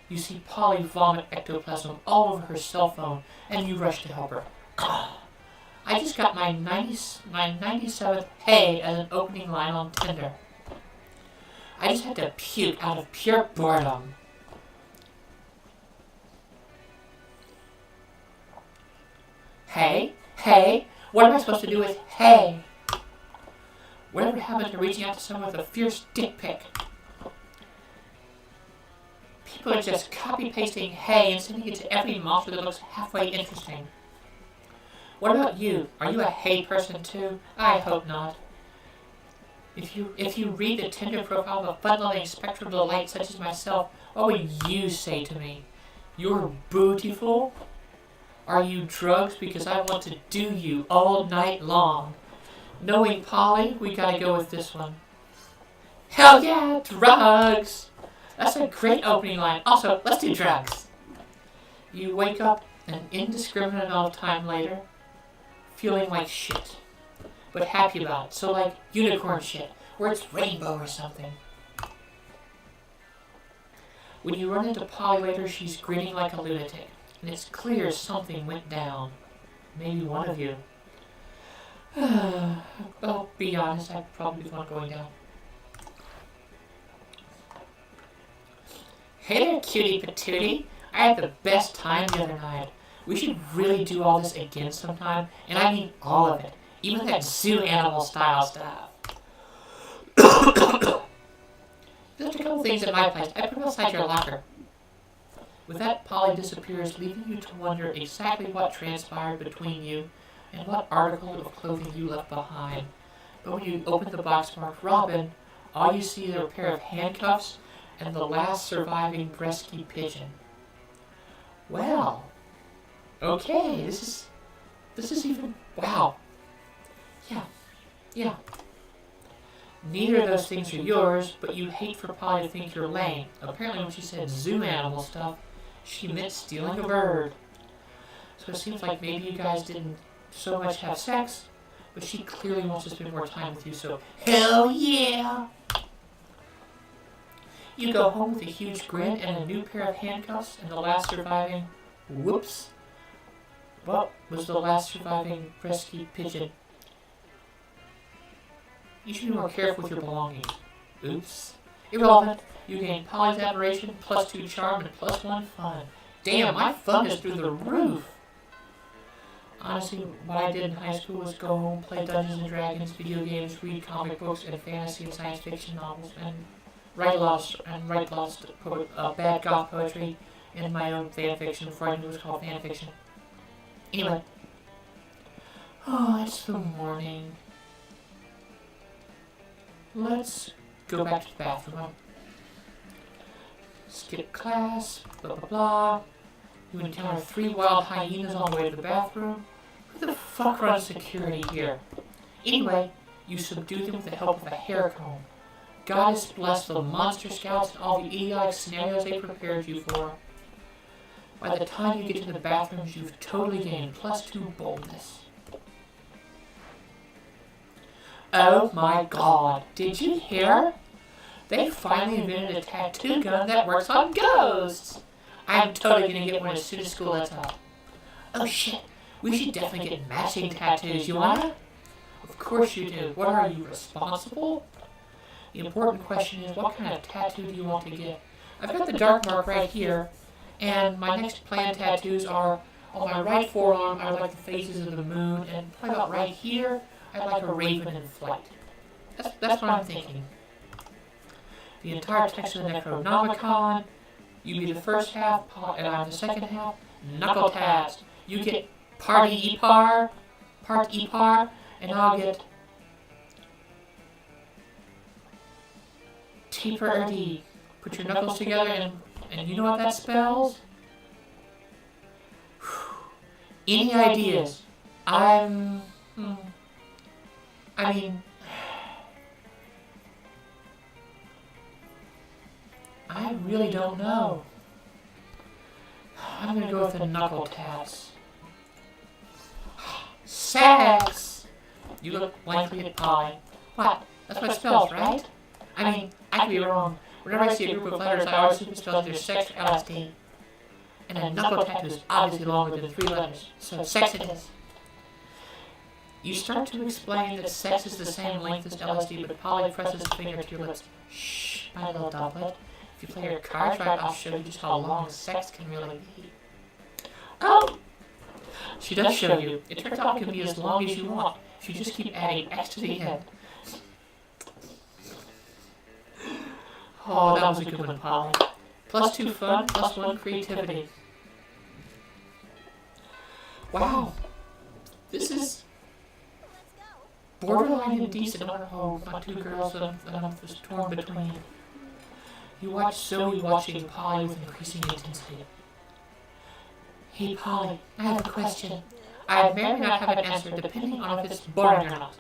Speaker 1: you see Polly vomit ectoplasm all over her cell phone and you rush to help her. I just got my 97th hey as an opening line on Tinder. I just had to puke out of pure boredom. Hey? Hey? What am I supposed to do with hey? Whatever happened to reaching out to someone with a fierce dick pic? People are just copy-pasting hey and sending it to every monster that looks halfway interesting. What about you? Are you a hey person too? I hope not. If you read the Tinder profile of a fun-loving spectral delight such as myself, what would you say to me? You're bootiful? Are you drugs? Because I want to do you all night long. Knowing Polly, we gotta go with this one. Hell yeah, drugs! That's a great opening line. Also, let's do drugs. You wake up an indiscriminate amount of time later, feeling like shit, but happy about it. So like unicorn shit, where it's rainbow or something. When you run into Polly later, she's grinning like a lunatic, and it's clear something went down. Maybe one of you. Well, be honest, I'd probably be the one going down. Hey there, cutie patootie. I had the best time the other night. We should really do all this again sometime, and I mean all of it. Even that zoo animal style stuff. There's a couple things at my place. I put them outside your locker. With that, Polly disappears, leaving you to wonder exactly what transpired between you and what article of clothing you left behind. But when you open the box marked Robin, all you see are a pair of handcuffs and the last surviving Bresky pigeon. Well, okay, this is even, wow. Yeah. Neither of those things are yours, but you hate for Polly to think you're lame. Apparently when she said zoo animal stuff, she meant stealing a bird. So it seems like maybe you guys didn't so much have sex, but she clearly wants to spend more time with you, so hell yeah! You go home with a huge grin and a new pair of handcuffs and the last surviving, whoops. What was the last surviving Bresky pigeon? You should be more careful with your belongings. Oops. Irrelevant. You gain Polly's admiration, +2 charm, and +1 fun. Damn, my fun is through the roof. Honestly, what I did in high school was go home, play Dungeons & Dragons, video games, read comic books and fantasy and science fiction novels, and write lots of bad goth poetry in my own fan fiction before I knew it was called fan fiction. Anyway. Oh, it's the morning. Let's go back to the bathroom. Skip class, blah blah blah. You encounter 3 wild hyenas on the way to the bathroom. Who the fuck runs security here? Anyway, you subdue them with the help of a hair comb. Goddess bless the monster scouts and all the idiotic scenarios they prepared you for. By the time you get to the bathrooms, you've totally gained +2 boldness. Oh my god, did you hear? They finally invented a tattoo gun that works on ghosts. I'm totally gonna get one as soon as school lets up. Oh shit, we should definitely get matching tattoos, you wanna? Of course you do. What are you, responsible? The important question is, what kind of tattoo do you want to get? I've got the dark mark right here, and my next planned tattoos are on my right forearm, I would like the phases of the moon, and probably about right here, I'd like a raven in flight. That's what I'm thinking. The entire text of the Necronomicon, you be the first half, and I'm the second half. Knuckle tabs. You get part Epar, and I'll get T per D. Put your knuckles together, and you know what that spells? Any ideas? I mean, I really don't know. I'm gonna go with the knuckle tabs. Sex! You look blankly at Polly. What? That's what it spells, right? I mean, I could be wrong. Whenever I see a group of letters, I always assume it spells either sex or LSD. And a knuckle tattoo is obviously longer than 3 letters, so sex it is. You start to explain that sex is the same length as LSD, but Polly presses a finger to your lips. Shh, my little doublet. If you play your cards right, I'll show you just how long sex can really be. Oh! She does show you. It turns out it can be as long as you want, if you just keep adding X to the end. Oh, that was a good one, Polly. +2 fun, +1 creativity. Wow. This is borderline indecent. Oh, my 2 girls that I'm just torn between. You watch Zoe watching Polly with increasing intensity. Hey Polly, I have a question. I may or may not have an answer depending on if it's boring or not.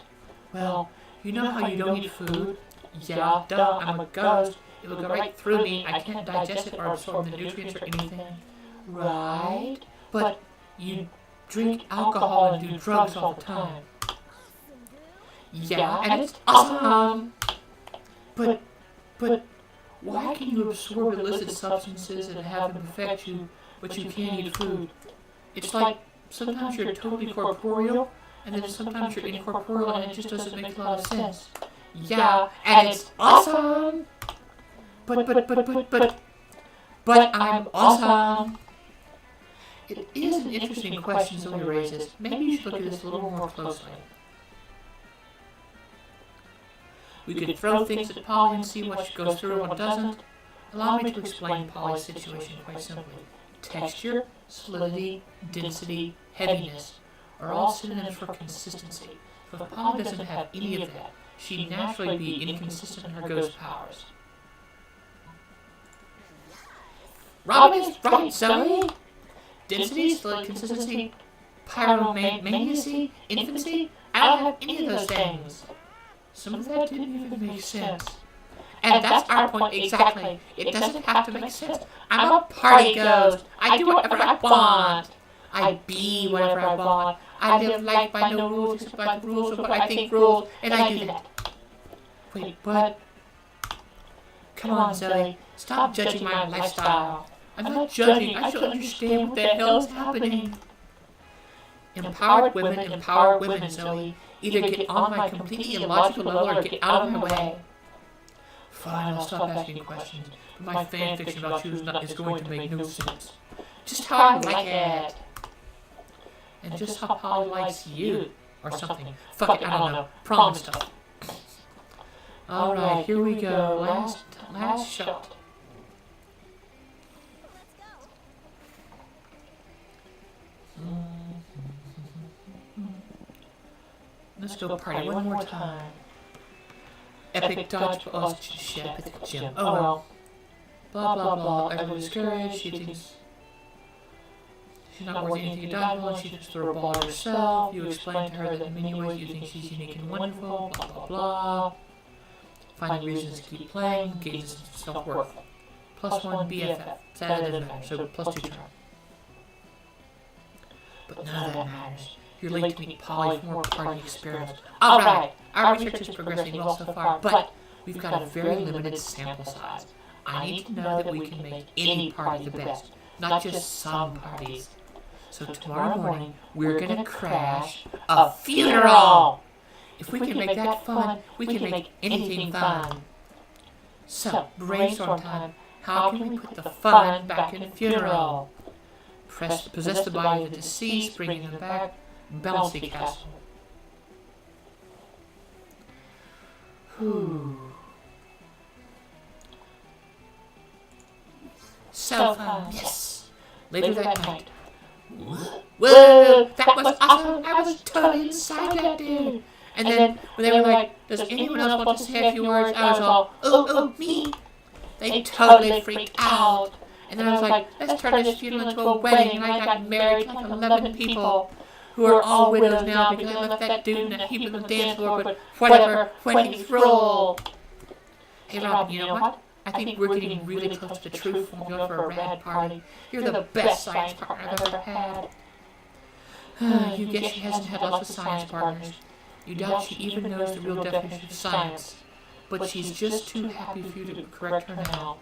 Speaker 1: Well, you know how you don't eat food? Yeah, duh, I'm a ghost. It will go right through me. I can't digest it or absorb the nutrients or anything. Right? But you drink alcohol and do drugs all the time. Yeah, and it's awesome. But why can you absorb illicit substances and have them affect you, but you can't eat food? It's like sometimes you're totally corporeal, and then sometimes you're incorporeal, and it just doesn't make a lot of sense. Yeah, and it's awesome. But I'm awesome. It is an interesting question Zoe raises. Maybe you should look at this a little more closely. We could throw things at Polly and see what goes through and what doesn't. Allow me to explain Polly's situation quite simply. Texture, solidity, density, heaviness are all synonyms for consistency. So if Polly doesn't have any of that, she'd naturally be inconsistent in her ghost powers. Robin is right, Zoe! Density, solid consistency, pyromaniacy, infancy, I don't have any of those things. Some of that didn't even make sense. And that's our point exactly. It doesn't have to make sense. I'm a party ghost. I do whatever I want. I be whatever I want. I live life by no rules except by the rules of what I think rules, and I do that. Wait, what? Come on, Zoe. Stop judging my lifestyle. I'm not judging. I should understand what the hell is happening. Empowered women, Zoe. Either get on my completely illogical level or get out of my way. Fine, I'll stop asking questions. But my fanfiction about you is going to make no sense. Just how I like it. And just how Polly likes you. Or something. Fuck it, I don't know. Prom stuff. Alright, here we go. Last shot. Let's go party one more time. Epic dodge. Oh, shit, epic gym. Oh well. Blah blah blah. Everyone's discouraged. She thinks she's not worth anything to dodge on. She just throw a ball at herself. You explain to her that in many ways you think she's unique and wonderful. Blah blah blah. Finding reasons to keep playing. Gains self-worth. +1 BFF. Sad it doesn't matter. So +2 charm.
Speaker 2: But none of that matters. You're late to meet Polly for more party experiments. Alright, our research is progressing well so far, but we've got a very limited sample size. I need to know that we can make any party the best, not just some parties. So tomorrow morning, we're gonna crash a funeral! If we can make that fun, we can make anything fun. So, brainstorm time. How can we put the fun back in a funeral? Possess the body of the deceased, bringing them back. Bouncy castle. So fun, yes. Later that night. Whoa, that was awesome. I was totally inside that dude. And then when they were like, does anyone else want to say a few words? I was all, oh, me. They totally freaked out. And then I was like, let's turn this funeral into a wedding. And I got married to like 11 people who are all widows now because I left that dude in a heap of the dance floor, but whatever, weddings roll. Hey Robin, you know what? I think we're getting really close to the true formula for a rad party. You're the best science partner I've ever had. You guess she hasn't had lots of science partners. You doubt she even knows the real definition of science. But she's just too happy for you to correct her now.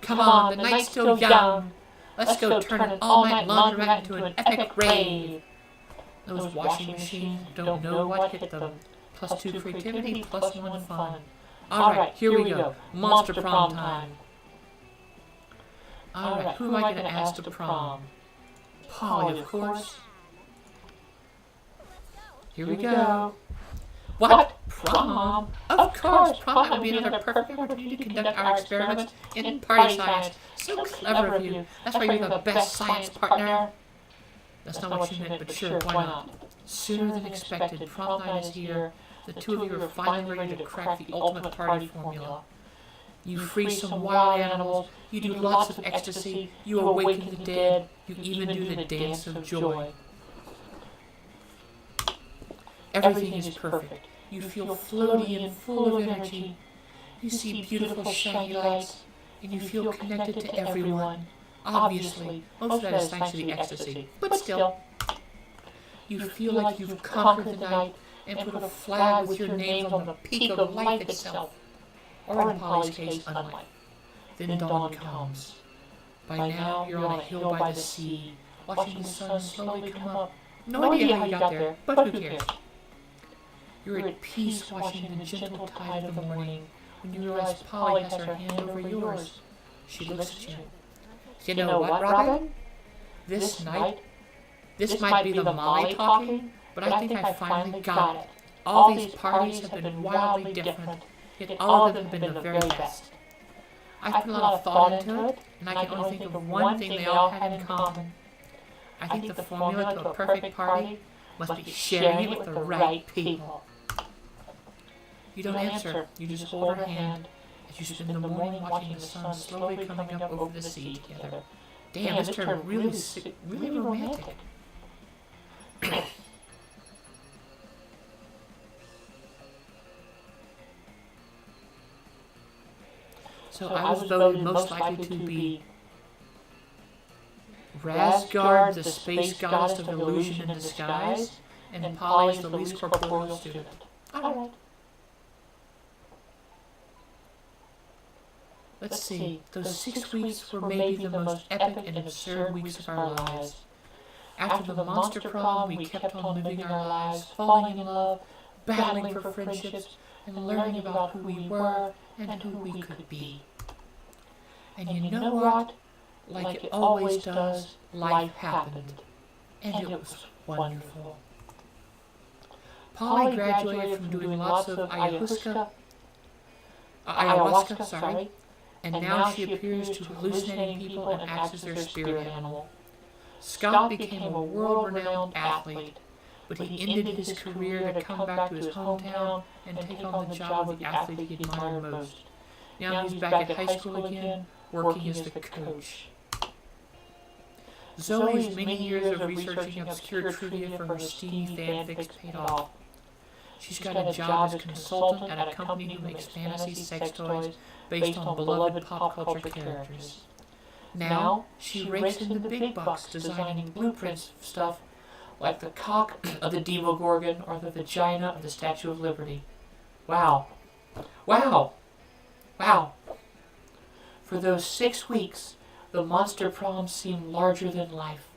Speaker 2: Come on, the night's still young. Let's go turn an all-night laundromat into an epic rave. Those washing machines don't know what hit them. +2 creativity, +1 fun. Alright, here we go. Monster prom time. Alright, who am I going to ask to prom? Polly, of course. Here we go. What? Prom? Of course, prom would be another perfect opportunity to conduct our experiments in party science. So clever of you. That's why you're the best science partner. That's not what you meant, but sure, why not? Sooner than expected, prom night is here. The two of you are finally ready to crack the ultimate party formula. You freeze some wild animals, you do lots of ecstasy, you awaken the dead, you even do the dance of joy. Everything is perfect. You feel floaty and full of energy. You see beautiful shiny lights, and you feel connected to everyone. Obviously, most of that is thanks to the ecstasy, but still. You feel like you've conquered the night and put a flag with your names on the peak of life itself. Or in Polly's case, unlife. Then dawn comes. By now, you're on a hill by the sea, watching the sun slowly come up. No idea how you got there, but who cares? You're at peace watching the gentle tide of the morning when you realize Polly has her hand over yours. She looks at you. You know what, Robin? This night, this might be the Molly talking, but I think I finally got it. All these parties have been wildly different, yet all of them have been the very best. I've put a lot of thought into it, and I can only think of one thing they all had in common. I think the formula to a perfect party must be sharing it with the right people. You don't answer, you just hold her hand as you spend the morning watching the sun slowly coming up over the sea together. Damn, this turned really romantic. So I was voted most likely to be Rasgard, the space goddess of illusion and disguise, and Polly's the least corporeal student. Alright. Let's see, those 6 weeks were maybe the most epic and absurd weeks of our lives. After the monster prom, we kept on living our lives, falling in love, battling for friendships, and learning about who we were and who we could be. And you know what? Like it always does, life happened. And it was wonderful. Polly graduated from doing lots of ayahuasca, and now she appears to hallucinating people and acts as their spirit animal. Scott became a world-renowned athlete, but he ended his career to come back to his hometown and take on the job of the athlete he admired most. Now he's back at high school again, working as the coach. Zoe's many years of researching obscure trivia for her steamy fanfics paid off. She's got a job as consultant at a company who makes fantasy sex toys based on beloved pop culture characters. Now, she rakes in the big bucks designing blueprints of stuff
Speaker 1: like the cock of the Demogorgon or the vagina of the Statue of Liberty. Wow. Wow. Wow. For those 6 weeks, the monster prom seemed larger than life.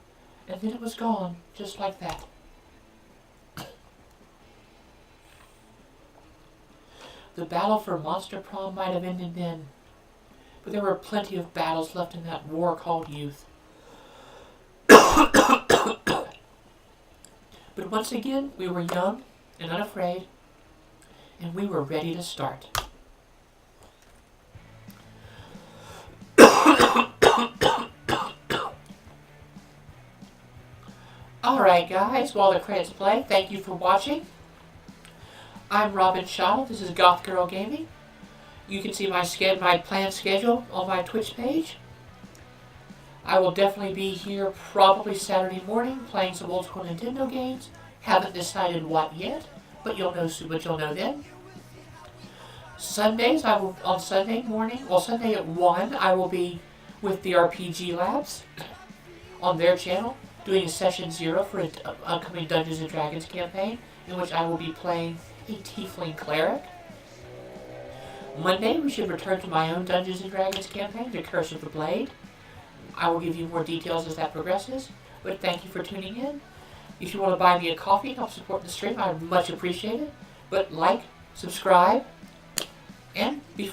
Speaker 1: And then it was gone, just like that. The battle for Monster Prom might have ended then, but there were plenty of battles left in that war called youth. But once again, we were young and unafraid, and we were ready to start. Alright guys, while the credits play, thank you for watching. I'm Robin Shaw, this is Goth Girl Gaming. You can see my planned schedule on my Twitch page. I will definitely be here probably Saturday morning playing some old school Nintendo games. Haven't decided what yet, but you'll know then. Sundays, on Sunday morning, Sunday at 1, I will be with the RPG Labs on their channel, doing Session 0 for an upcoming Dungeons & Dragons campaign, in which I will be playing a Tiefling Cleric. Monday, we should return to my own Dungeons & Dragons campaign, The Curse of the Blade. I will give you more details as that progresses, but thank you for tuning in. If you want to buy me a coffee and help support the stream, I would much appreciate it. But like, subscribe, and be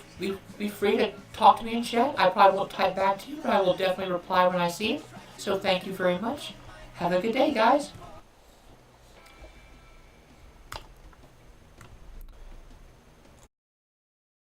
Speaker 1: free to talk to me in chat. I probably won't type back to you, but I will definitely reply when I see it. So thank you very much. Have a good day, guys.